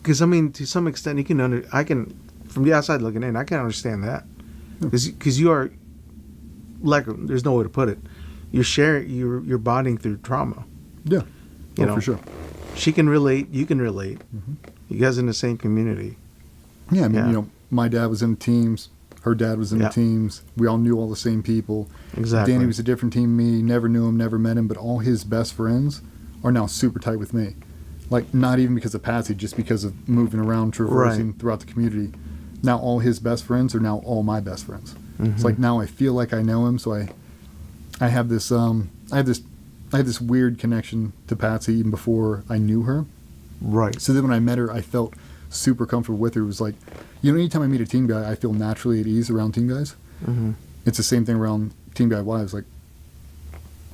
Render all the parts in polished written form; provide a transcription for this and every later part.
Because I mean, to some extent, I can, from the outside looking in, I can understand that. Because you are, like, there's no way to put it. You're bonding through trauma. Yeah. You know, for sure. She can relate. You can relate. Mm-hmm. You guys in the same community. Yeah, I mean, you know, my dad was in teams. Her dad was in the teams. We all knew all the same people. Exactly. Danny was a different team than me. Never knew him, never met him, but all his best friends are now super tight with me. Like, not even because of Patsy, just because of moving around, traversing throughout the community. Now all his best friends are now all my best friends. Mm-hmm. It's like now I feel like I know him, so I have this I have this weird connection to Patsy even before I knew her. Right. So then when I met her, I felt super comfortable with her. It was like, you know, anytime I meet a team guy, I feel naturally at ease around team guys. Mm-hmm. It's the same thing around team guy wives. Like,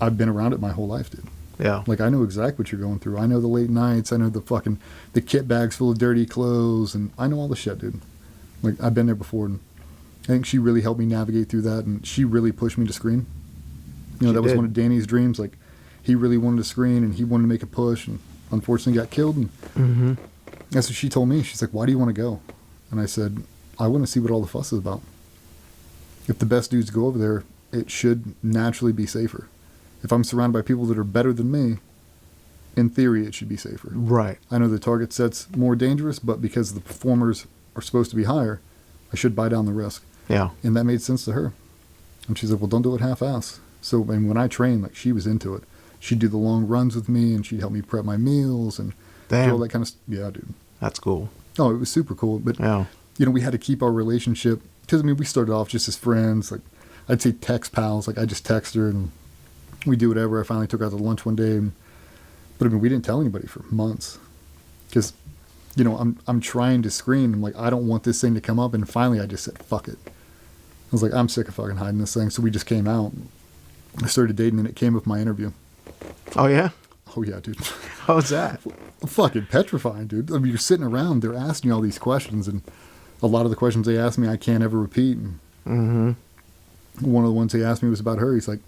I've been around it my whole life, dude. Yeah. Like, I know exactly what you're going through. I know the late nights. I know the kit bags full of dirty clothes. And I know all the shit, dude. Like, I've been there before. And I think she really helped me navigate through that. And she really pushed me to screen. You know, that was one of Danny's dreams. Like, he really wanted to screen and he wanted to make a push. And unfortunately got killed. And that's what she told me. She's like, why do you want to go? And I said, I want to see what all the fuss is about. If the best dudes go over there, it should naturally be safer. If I'm surrounded by people that are better than me, in theory, it should be safer. Right. I know the target set's more dangerous, but because the performers are supposed to be higher, I should buy down the risk. Yeah. And that made sense to her. And she's like, well, don't do it half-ass. So, and when I trained, like, she was into it. She'd do the long runs with me, and she'd help me prep my meals and do all that kind of stuff. Yeah, dude. That's cool. Oh, it was super cool. But, you know, we had to keep our relationship. Because, I mean, we started off just as friends. Like, I'd say text pals. Like, I just text her, and we do whatever. I finally took her out to lunch one day. But, I mean, we didn't tell anybody for months. Because, you know, I'm trying to screen. I'm like, I don't want this thing to come up. And finally, I just said, fuck it. I was like, I'm sick of fucking hiding this thing. So we just came out. I started dating, and it came with my interview. Oh, yeah? Oh, yeah, dude. How's that? Fucking petrifying, dude. I mean, you're sitting around, they're asking you all these questions, and a lot of the questions they asked me, I can't ever repeat. And one of the ones they asked me was about her. He's like,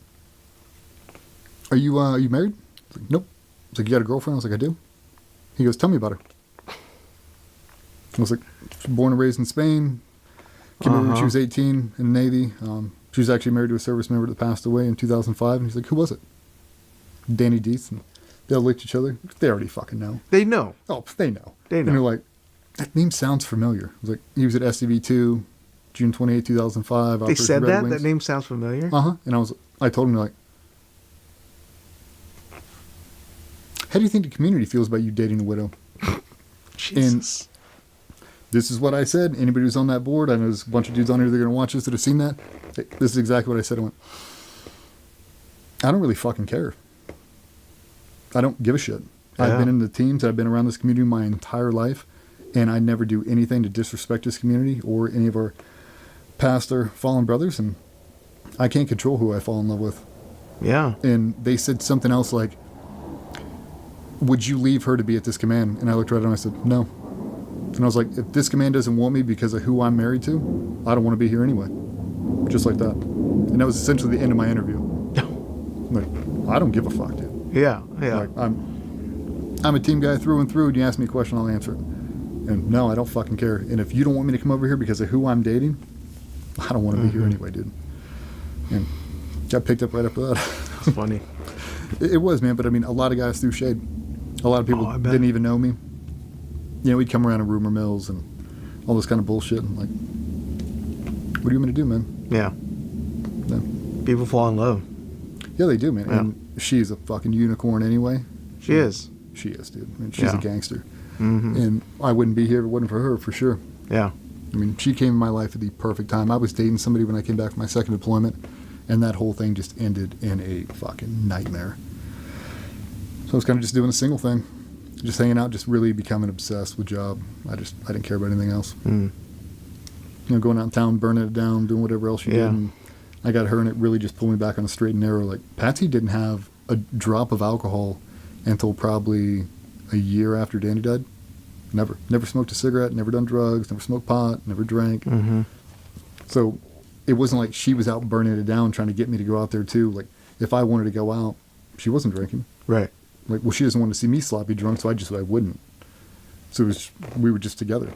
are you married? I was like, nope. He's like, you got a girlfriend? I was like, I do. He goes, tell me about her. I was like, born and raised in Spain. Came over when she was 18 in the Navy. She was actually married to a service member that passed away in 2005. And he's like, who was it? Danny Dietz. And they all looked at each other. They already fucking know. They know. Oh, they know. They know. And they're like, that name sounds familiar. I was like, he was at SCV2, June 28, 2005. They said that? That name sounds familiar? Uh-huh. And I told him, like, how do you think the community feels about you dating a widow? Jesus. And this is what I said. Anybody who's on that board, I know there's a bunch of dudes on here that are going to watch this that have seen that. This is exactly what I said. I went, I don't really fucking care. I don't give a shit. Yeah. I've been in the teams. I've been around this community my entire life, and I never do anything to disrespect this community or any of our past or fallen brothers, and I can't control who I fall in love with. Yeah. And they said something else like, would you leave her to be at this command? And I looked right at them and I said, no. And I was like, if this command doesn't want me because of who I'm married to, I don't want to be here anyway. Just like that. And that was essentially the end of my interview. Like, I don't give a fuck, dude. Yeah. Like, I'm a team guy through and through, and you ask me a question, I'll answer it. And no, I don't fucking care. And if you don't want me to come over here because of who I'm dating, I don't want to be here anyway, dude. And got picked up right after that. That's funny. It was, man. But I mean, a lot of guys threw shade. A lot of people didn't even know me. You know, we'd come around in rumor mills and all this kind of bullshit. And like, what do you want me to do, man? Yeah. Yeah. People fall in love. Yeah, they do, man. Yeah. And she's a fucking unicorn anyway. She is. She is, dude. I mean, she's a gangster. And I wouldn't be here if it wasn't for her, for sure. Yeah. I mean, she came in my life at the perfect time. I was dating somebody when I came back from my second deployment, and that whole thing just ended in a fucking nightmare. So I was kind of just doing a single thing. Just hanging out, just really becoming obsessed with job. I didn't care about anything else. You know, going out in town, burning it down, doing whatever else you did. And I got her, and it really just pulled me back on the straight and narrow. Like, Patsy didn't have a drop of alcohol until probably a year after Danny died. Never smoked a cigarette, never done drugs, never smoked pot, never drank. So it wasn't like she was out burning it down trying to get me to go out there too. Like, if I wanted to go out, she wasn't drinking. Right. Like, well, she doesn't want to see me sloppy drunk, so I wouldn't. So we were just together.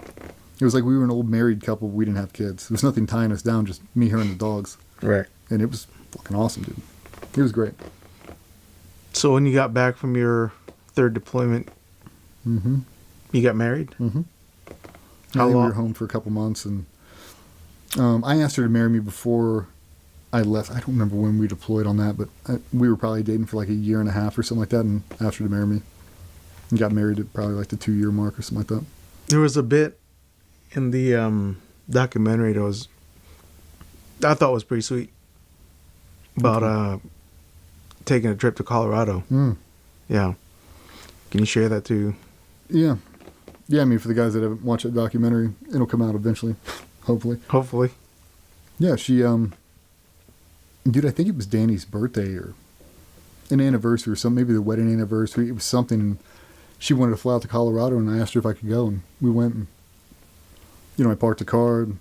It was like we were an old married couple. We didn't have kids. There was nothing tying us down, just me, her, and the dogs. Right. And it was fucking awesome, dude. It was great. So when you got back from your third deployment, Mm-hmm. you got married? Mm-hmm. How We long? were home for a couple months, and I asked her to marry me before I left. I don't remember when we deployed on that, but we were probably dating for like a year and a half or something like that, and asked her to marry me. And got married at probably like the 2-year mark or something like that. There was a bit in the documentary that I thought was pretty sweet about taking a trip to Colorado. Mm. Yeah. Can you share that too? Yeah. Yeah, I mean, for the guys that haven't watched that documentary, it'll come out eventually, hopefully. Hopefully. Yeah, she, dude, I think it was Danny's birthday or an anniversary or something, maybe the wedding anniversary. It was something. She wanted to fly out to Colorado, and I asked her if I could go, and we went. And, I parked the car, and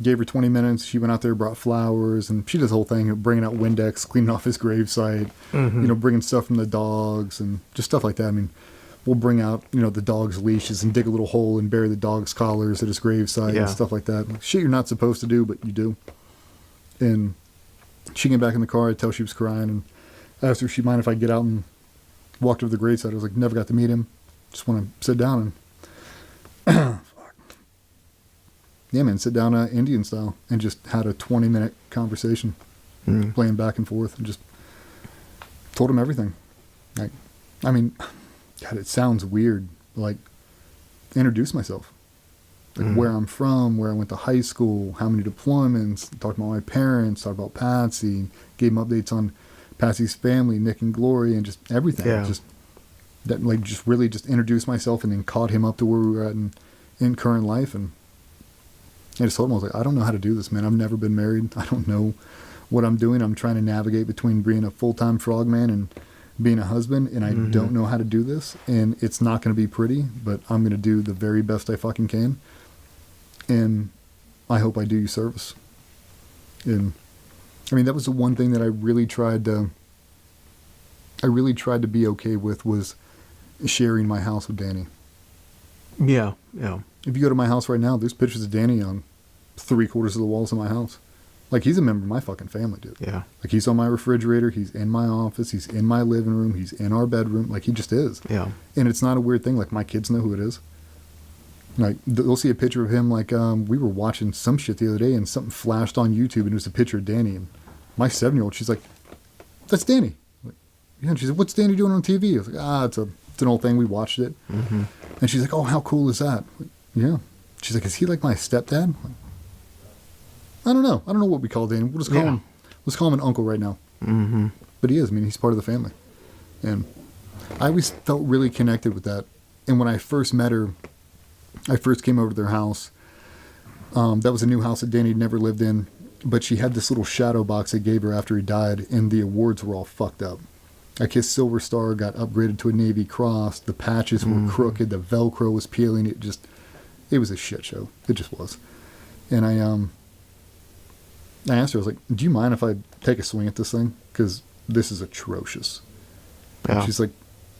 gave her 20 minutes. She went out there, brought flowers, and she does the whole thing, bringing out Windex, cleaning off his gravesite, bringing stuff from the dogs, and just stuff like that. I mean, we'll bring out, the dog's leashes and dig a little hole and bury the dog's collars at his gravesite and stuff like that. Shit you're not supposed to do, but you do. And she came back in the car. I tell she was crying, and I asked her if she'd mind if I get out and walked over to the gravesite. I was like, never got to meet him. Just want to sit down and yeah, man, sit down Indian style and just had a 20-minute conversation, playing back and forth, and just told him everything. Like, I mean, God, it sounds weird. Like, introduce myself, like where I'm from, where I went to high school, how many deployments, talked about my parents, talked about Patsy, gave him updates on Patsy's family, Nick and Glory, and just everything. Yeah. Just really just introduced myself, and then caught him up to where we were at in current life. And I just told him, I was like, I don't know how to do this, man. I've never been married. I don't know what I'm doing. I'm trying to navigate between being a full-time frogman and being a husband, and I don't know how to do this. And it's not going to be pretty, but I'm going to do the very best I fucking can. And I hope I do you service. And I mean, that was the one thing that I really tried to be okay with, was sharing my house with Danny. Yeah, yeah. If you go to my house right now, there's pictures of Danny on 3/4 of the walls of my house. Like, he's a member of my fucking family, dude. Yeah. Like, he's on my refrigerator. He's in my office. He's in my living room. He's in our bedroom. Like, he just is. Yeah. And it's not a weird thing. Like, my kids know who it is. Like, they'll see a picture of him. Like, we were watching some shit the other day, and something flashed on YouTube, and it was a picture of Danny. And my 7-year-old, she's like, "That's Danny." I'm like, yeah. And she's like, "What's Danny doing on TV?" I was like, it's an old thing. We watched it. And she's like, "Oh, how cool is that?" Like, yeah. She's like, "Is he like my stepdad?" I'm like, I don't know. I don't know what we call Danny. We'll just call him. Let's call him an uncle right now. Mm-hmm. But he is. I mean, he's part of the family. And I always felt really connected with that. And when I first met her, I first came over to their house. That was a new house that Danny had never lived in. But she had this little shadow box they gave her after he died, and the awards were all fucked up. Like, his Silver Star got upgraded to a Navy Cross. The patches were crooked. The Velcro was peeling. It was a shit show. It just was. And I asked her, I was like, "Do you mind if I take a swing at this thing? Because this is atrocious." Yeah. And she's like,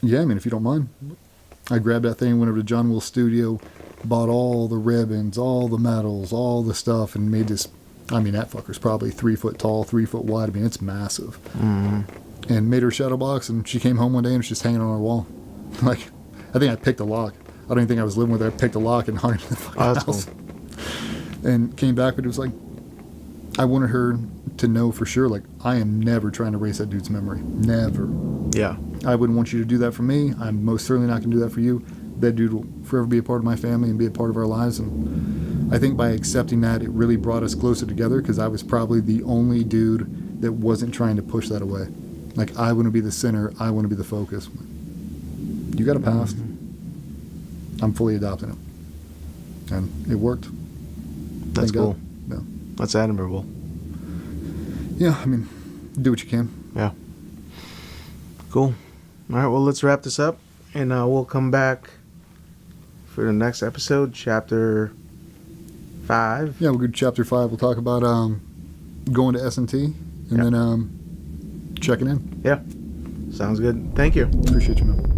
"Yeah, I mean, if you don't mind." I grabbed that thing, went over to John Will's studio, bought all the ribbons, all the medals, all the stuff, and made this. I mean, that fucker's probably 3 foot tall, 3 foot wide. I mean, it's massive. And made her shadow box, and she came home one day and it was just hanging on our wall. Like, I think I picked a lock. I don't even think I was living with her. I picked a lock and hung it in the fucking Oh, that's house. cool. And came back, but it was like, I wanted her to know for sure, like, I am never trying to erase that dude's memory. Never. Yeah. I wouldn't want you to do that for me. I'm most certainly not going to do that for you. That dude will forever be a part of my family and be a part of our lives. And I think by accepting that, it really brought us closer together, because I was probably the only dude that wasn't trying to push that away. Like, I want to be the center. I want to be the focus. You got a past. I'm fully adopting it. And it worked. That's Thank cool. God. Yeah. That's admirable. Yeah, I mean, do what you can. Yeah. Cool. All right, well, let's wrap this up, and we'll come back for the next episode, chapter 5. Yeah, we'll go to chapter 5. We'll talk about going to S&T and then checking in. Yeah. Sounds good. Thank you. Appreciate you, man.